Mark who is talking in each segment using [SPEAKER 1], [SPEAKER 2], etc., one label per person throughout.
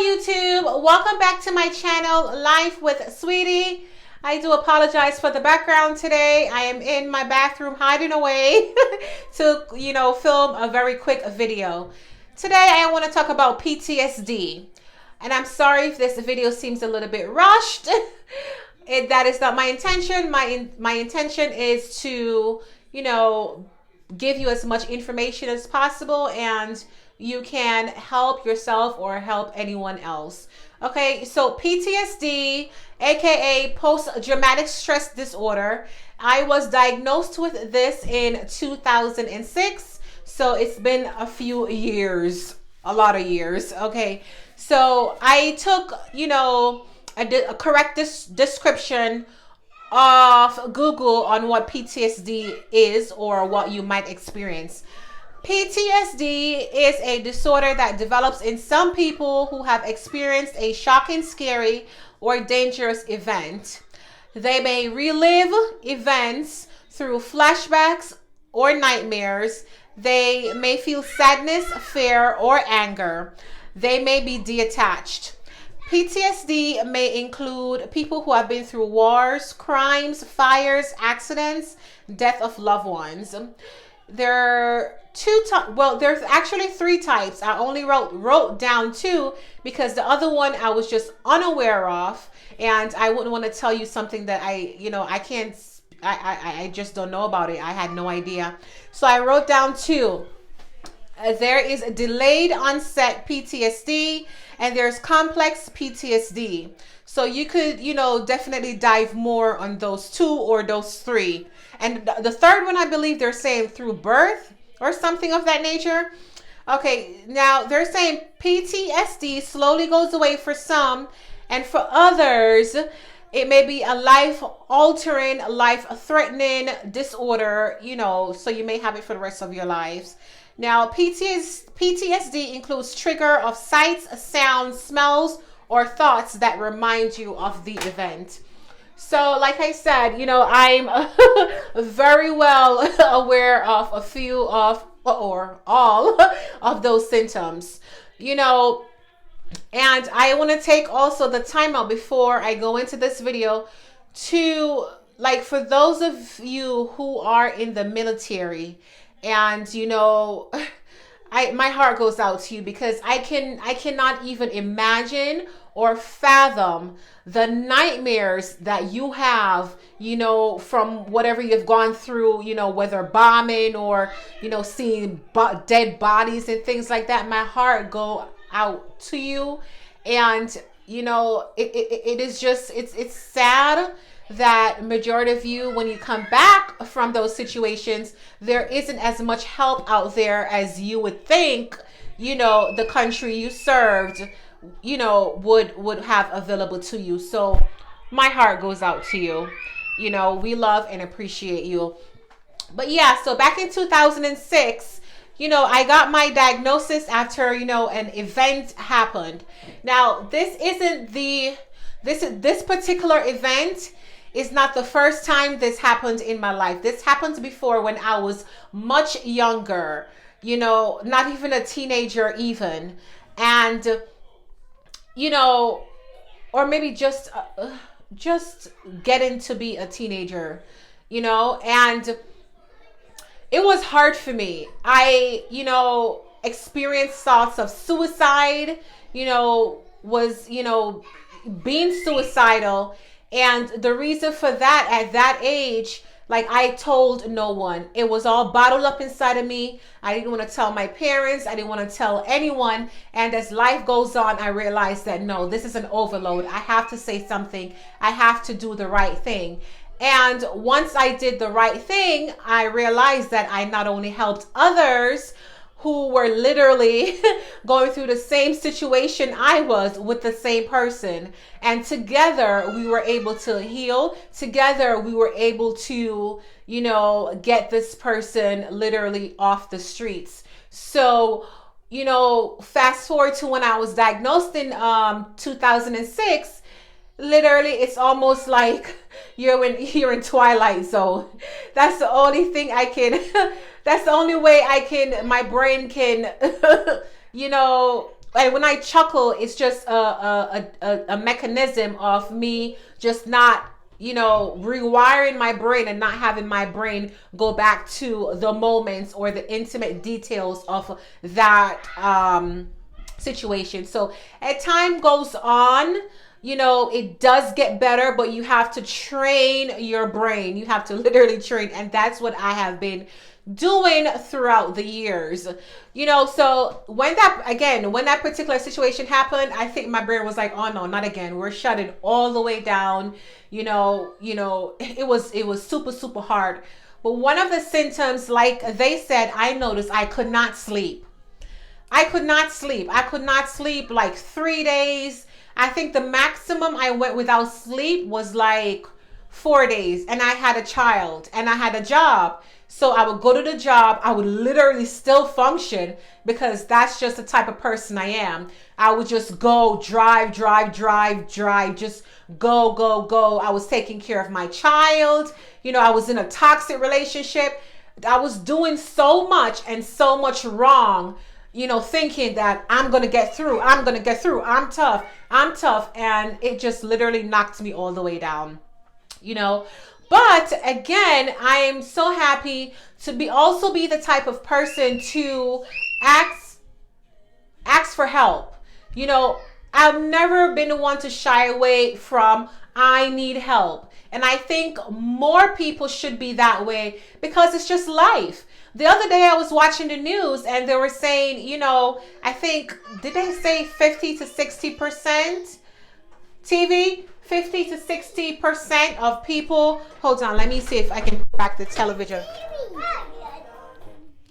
[SPEAKER 1] YouTube, welcome back to my channel, Life with Sweetie. I do apologize for the background today. I am in my bathroom hiding away to, film a very quick video. Today I want to talk about PTSD. And I'm sorry if this video seems a little bit rushed. That is not my intention. My intention is to, give you as much information as possible, and you can help yourself or help anyone else. Okay, so PTSD, aka post-traumatic stress disorder. I was diagnosed with this in 2006. So it's been a few years, a lot of years. Okay, so I took, a correct description of Google on what PTSD is or what you might experience. PTSD is a disorder that develops in some people who have experienced a shocking, scary, or dangerous event. They may relive events through flashbacks or nightmares. They may feel sadness, fear, or anger. They may be detached. PTSD may include people who have been through wars, crimes, fires, accidents, death of loved ones. There's actually 3 types. I only wrote down 2 because the other one I was just unaware of, and I wouldn't want to tell you something that I just don't know about it. I had no idea. So I wrote down 2. There is delayed onset PTSD, and there's complex PTSD. So you could, definitely dive more on those 2 or those 3. And the third one, I believe they're saying through birth or something of that nature. Okay, now they're saying PTSD slowly goes away for some, and for others, it may be a life-altering, life-threatening disorder, so you may have it for the rest of your lives. Now, PTSD includes trigger of sights, sounds, smells, or thoughts that remind you of the event. So, like I said, I'm very well aware of a few of, or all of those symptoms, and I want to take also the time out before I go into this video to, for those of you who are in the military, and my heart goes out to you, because I cannot even imagine or fathom the nightmares that you have, from whatever you've gone through, whether bombing or, seeing dead bodies and things like that. My heart go out to you. And, it is just, it's sad that majority of you, when you come back from those situations, there isn't as much help out there as you would think, the country you served, would have available to you. So my heart goes out to you. We love and appreciate you. But yeah, so back in 2006, I got my diagnosis after, an event happened. Now, this particular event is not the first time this happened in my life. This happened before when I was much younger, not even a teenager even. And, or maybe just getting to be a teenager, and it was hard for me. I, experienced thoughts of suicide, was, being suicidal. And the reason for that, at that age, I told no one. It was all bottled up inside of me. I didn't want to tell my parents. I didn't want to tell anyone. And as life goes on, I realized that no, this is an overload. I have to say something. I have to do the right thing. And once I did the right thing, I realized that I not only helped others who were literally going through the same situation I was with the same person. And together we were able to heal. Together we were able to, get this person literally off the streets. So, fast forward to when I was diagnosed in 2006, literally it's almost like you're in Twilight Zone. That's the only thing I can, that's the only way my brain can, and when I chuckle, it's just a mechanism of me just not, rewiring my brain and not having my brain go back to the moments or the intimate details of that situation. So as time goes on, it does get better, but you have to train your brain. You have to literally train. And that's what I have been doing throughout the years. So when that particular situation happened, I think my brain was like, oh no, not again. We're shutting all the way down. It was super, super hard. But one of the symptoms, like they said, I noticed I could not sleep. I could not sleep like 3 days. I think the maximum I went without sleep was like 4 days. And I had a child and I had a job. So I would go to the job. I would literally still function because that's just the type of person I am. I would just go drive, just go. I was taking care of my child. I was in a toxic relationship. I was doing so much and so much wrong, thinking that I'm going to get through. I'm tough. And it just literally knocked me all the way down, But again, I am so happy to also be the type of person to ask for help. I've never been the one to shy away from I need help. And I think more people should be that way because it's just life. The other day I was watching the news and they were saying, I think, did they say 50 to 60% TV? 50 to 60% of people. Hold on, let me see if I can put back the television.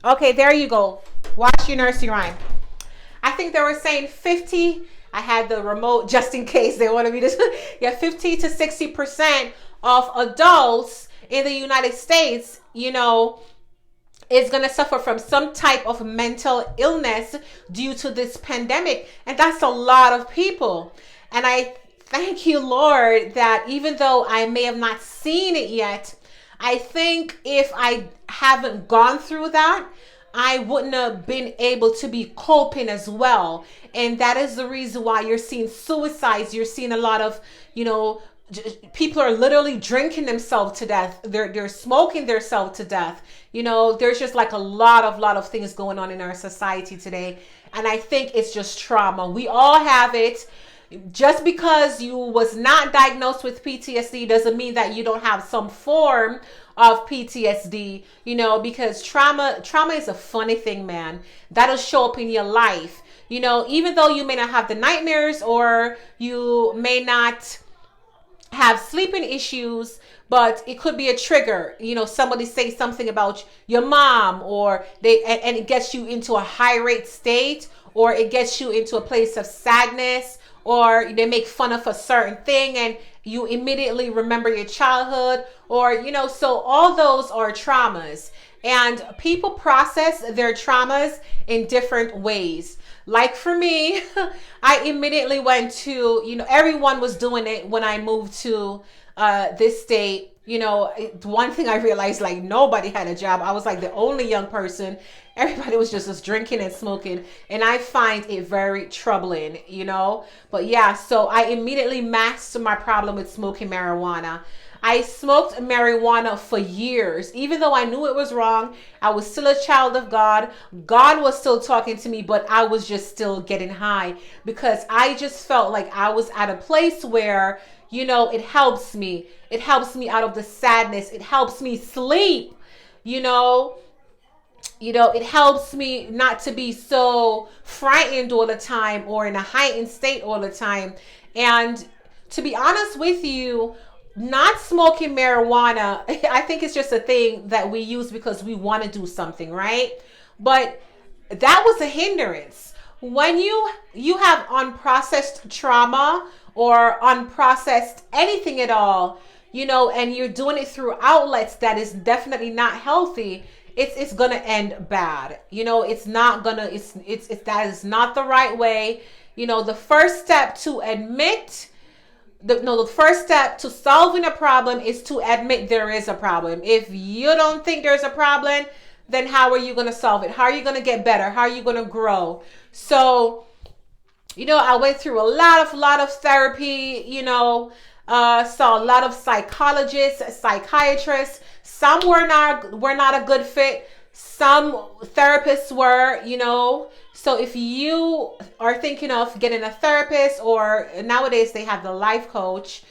[SPEAKER 1] Okay, there you go. Watch your nursery rhyme. I think they were saying 50. I had the remote just in case they wanted me to. Yeah, 50 to 60% of adults in the United States, is going to suffer from some type of mental illness due to this pandemic. And that's a lot of people. And I thank you, Lord, that even though I may have not seen it yet, I think if I haven't gone through that, I wouldn't have been able to be coping as well. And that is the reason why you're seeing suicides. You're seeing a lot of, people are literally drinking themselves to death. They're smoking themselves to death. There's just like a lot of things going on in our society today. And I think it's just trauma. We all have it. Just because you was not diagnosed with PTSD doesn't mean that you don't have some form of PTSD, because trauma is a funny thing, man. That'll show up in your life. Even though you may not have the nightmares or you may not have sleeping issues, but it could be a trigger. Somebody say something about your mom and it gets you into a high rate state, or it gets you into a place of sadness, or they make fun of a certain thing and you immediately remember your childhood, or, so all those are traumas. And people process their traumas in different ways. Like for me, I immediately went to, everyone was doing it when I moved to this state. One thing I realized, like, nobody had a job. I was like the only young person. Everybody was just drinking and smoking. And I find it very troubling, But yeah, so I immediately masked my problem with smoking marijuana. I smoked marijuana for years. Even though I knew it was wrong, I was still a child of God. God was still talking to me, but I was just still getting high because I just felt like I was at a place where, it helps me. It helps me out of the sadness. It helps me sleep, it helps me not to be so frightened all the time or in a heightened state all the time. And to be honest with you, not smoking marijuana, I think it's just a thing that we use because we want to do something, right? But that was a hindrance. When you have unprocessed trauma or unprocessed anything at all, and you're doing it through outlets that is definitely not healthy, it's gonna end bad. It's not gonna. It's that is not the right way. The first step to admit. The first step to solving a problem is to admit there is a problem. If you don't think there's a problem, then how are you going to solve it? How are you going to get better? How are you going to grow? So I went through a lot of therapy, saw a lot of psychologists, psychiatrists. Some were not a good fit. Some therapists were, So if you are thinking of getting a therapist, or nowadays they have the life coach,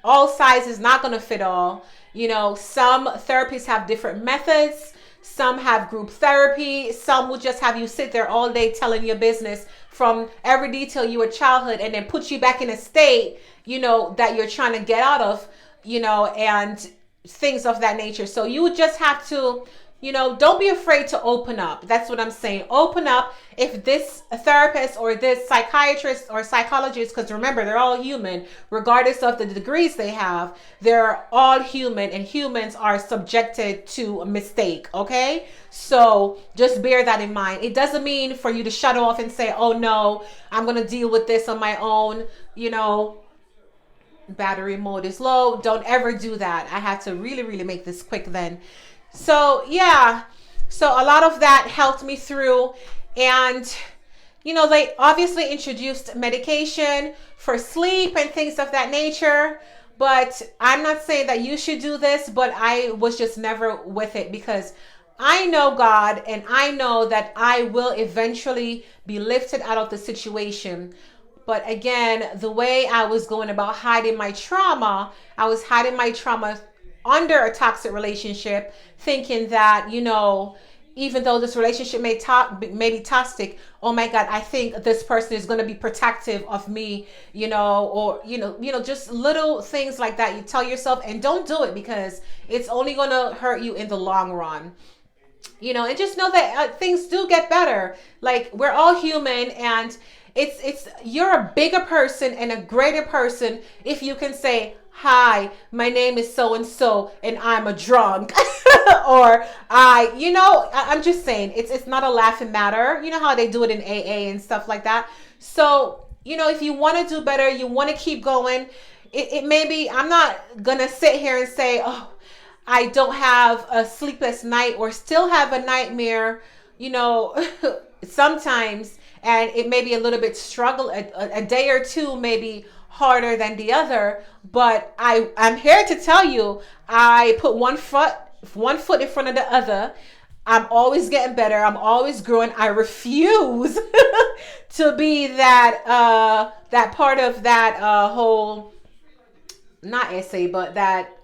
[SPEAKER 1] all size is not going to fit all. Some therapists have different methods. Some have group therapy. Some will just have you sit there all day telling your business from every detail of your childhood, and then put you back in a state, that you're trying to get out of, and things of that nature. So you would just have to, don't be afraid to open up. That's what I'm saying. Open up. If this therapist or this psychiatrist or psychologist, because remember, they're all human, regardless of the degrees they have, they're all human, and humans are subjected to a mistake. Okay. So just bear that in mind. It doesn't mean for you to shut off and say, oh no, I'm going to deal with this on my own. Battery mode is low. Don't ever do that. I have to really, really make this quick then. So yeah, so a lot of that helped me through. And they obviously introduced medication for sleep and things of that nature, but I'm not saying that you should do this, but I was just never with it, because I know God, and I know that I will eventually be lifted out of the situation. But again, the way I was going about hiding my trauma, I was hiding my trauma under a toxic relationship, thinking that, even though this relationship may be toxic, oh my God, I think this person is going to be protective of me, or, just little things like that. You tell yourself, and don't do it, because it's only going to hurt you in the long run. And just know that things do get better. Like, we're all human, and you're a bigger person and a greater person if you can say, hi, my name is so and so, and I'm a drunk. Or I'm just saying, it's not a laughing matter. You know how they do it in AA and stuff like that. So, if you want to do better, you want to keep going. It may be, I'm not gonna sit here and say, oh, I don't have a sleepless night, or still have a nightmare, sometimes. And it may be a little bit struggle, a day or two, maybe harder than the other. But I'm here to tell you, I put one foot in front of the other. I'm always getting better. I'm always growing. I refuse to be that part of that whole, not essay, but that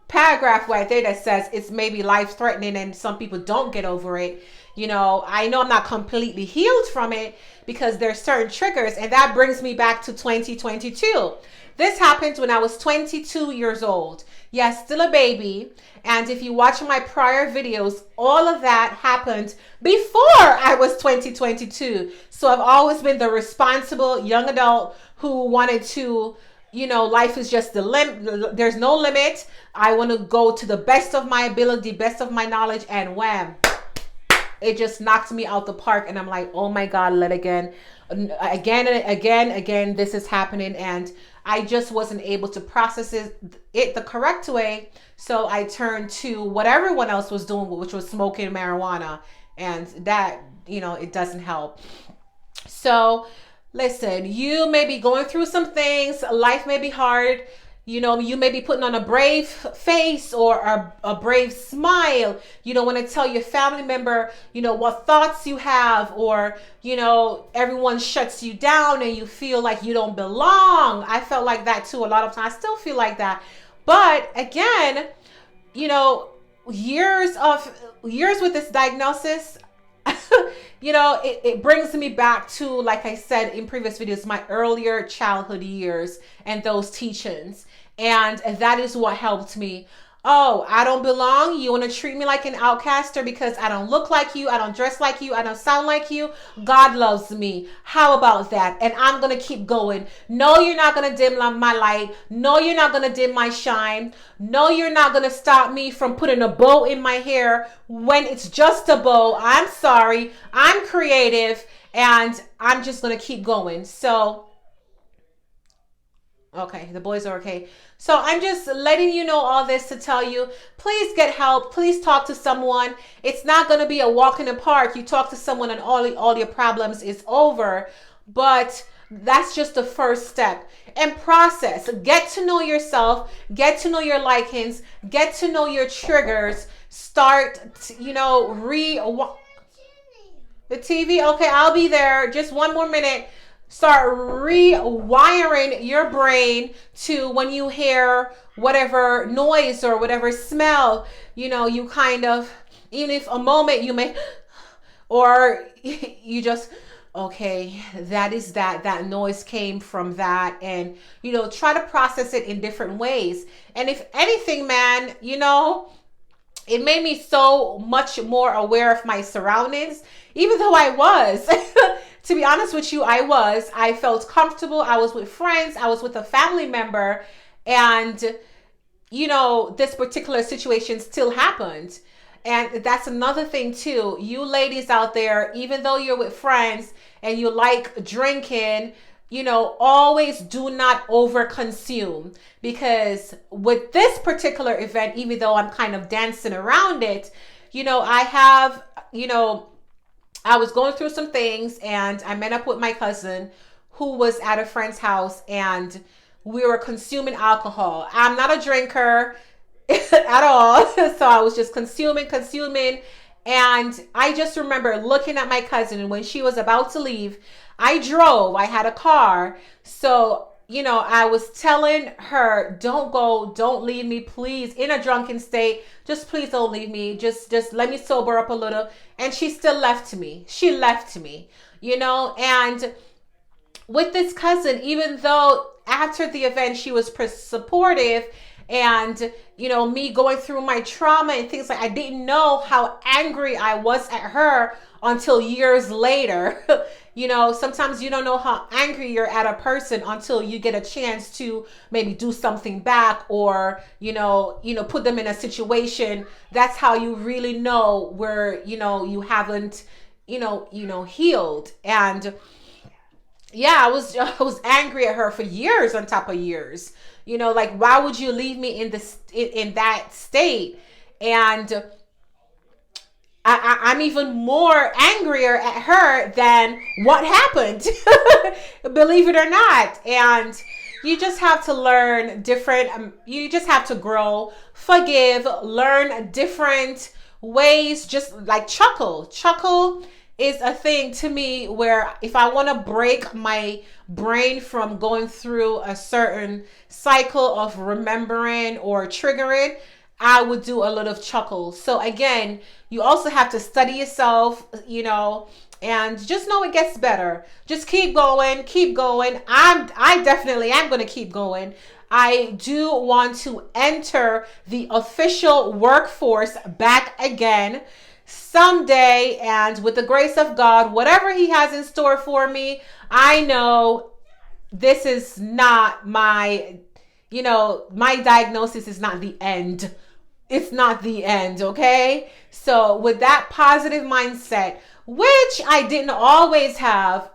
[SPEAKER 1] paragraph right there that says it's maybe life threatening and some people don't get over it. I know I'm not completely healed from it, because there's certain triggers, and that brings me back to 2022. This happened when I was 22 years old. Yes, still a baby. And if you watch my prior videos, all of that happened before I was 22. So I've always been the responsible young adult who wanted to, life is just the limit. There's no limit. I want to go to the best of my ability, best of my knowledge, and wham, it just knocked me out the park. And I'm like, oh my God, again, this is happening. And I just wasn't able to process it the correct way. So I turned to what everyone else was doing, which was smoking marijuana. And that, it doesn't help. So listen, you may be going through some things. Life may be hard. You may be putting on a brave face or a brave smile. You don't want to tell your family member, what thoughts you have, or, everyone shuts you down and you feel like you don't belong. I felt like that too a lot of times. I still feel like that. But again, years with this diagnosis, it brings me back to, like I said in previous videos, my earlier childhood years and those teachings. And that is what helped me. Oh, I don't belong. You want to treat me like an outcaster because I don't look like you. I don't dress like you. I don't sound like you. God loves me. How about that? And I'm going to keep going. No, you're not going to dim my light. No, you're not going to dim my shine. No, you're not going to stop me from putting a bow in my hair when it's just a bow. I'm sorry. I'm creative, and I'm just going to keep going. So, okay, the boys are okay. So I'm just letting you know all this to tell you, please get help. Please talk to someone. It's not going to be a walk in the park. You talk to someone and all your problems is over. but that's just the first step. And process. Get to know yourself. Get to know your likings. Get to know your triggers. Start, you know, the TV. Okay, I'll be there. Just one more minute. Start rewiring your brain to when you hear whatever noise or whatever smell, you know, you kind of, even if a moment you may, or you just, okay, that noise came from that. And, you know, try to process it in different ways. And if anything, man, you know, it made me so much more aware of my surroundings, even though I was, to be honest with you, I felt comfortable. I was with friends. I was with a family member. And, you know, this particular situation still happened. And that's another thing too. You ladies out there, even though you're with friends and you like drinking, you know, always do not overconsume, because with this particular event, even though I'm kind of dancing around it, you know, I was going through some things and I met up with my cousin who was at a friend's house and we were consuming alcohol. I'm not a drinker at all. So I was just consuming. And I just remember looking at my cousin, and when she was about to leave, I had a car. So, you know, I was telling her, don't go, don't leave me, please, in a drunken state. Just please don't leave me. Just let me sober up a little. And she still left me. She left me, you know, and with this cousin, even though after the event, she was supportive, and, you know, me going through my trauma and things like, I didn't know how angry I was at her until years later. You know, sometimes you don't know how angry you're at a person until you get a chance to maybe do something back, or, you know, put them in a situation. That's how you really know where, you know, you haven't, healed. And yeah, I was angry at her for years on top of years. You know, like, why would you leave me in that state? And I'm even more angrier at her than what happened, believe it or not. And you just have to learn different, you just have to grow, forgive, learn different ways, just like chuckle is a thing to me, where if I want to break my brain from going through a certain cycle of remembering or triggering, I would do a little chuckle. So again, you also have to study yourself, you know, and just know it gets better. Just keep going. I definitely am going to keep going. I do want to enter the official workforce back again someday, and with the grace of God, whatever he has in store for me, I know this is not my, my diagnosis is not the end. It's not the end, okay? So with that positive mindset, which I didn't always have,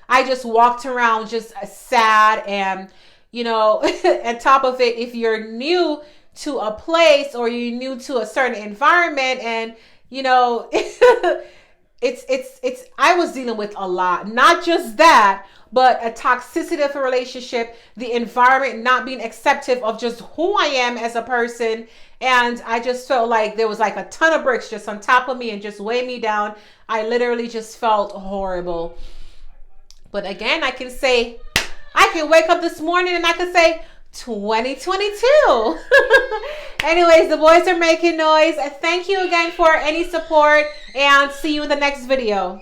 [SPEAKER 1] I just walked around just sad, and, on top of it, if you're new to a place or you're new to a certain environment, and I was dealing with a lot, not just that, but a toxicity of a relationship, the environment not being acceptive of just who I am as a person. And I just felt like there was like a ton of bricks just on top of me and just weighed me down. I literally just felt horrible. But again, I can wake up this morning and I can say 2022. Anyways, the boys are making noise. Thank you again for any support, and see you in the next video.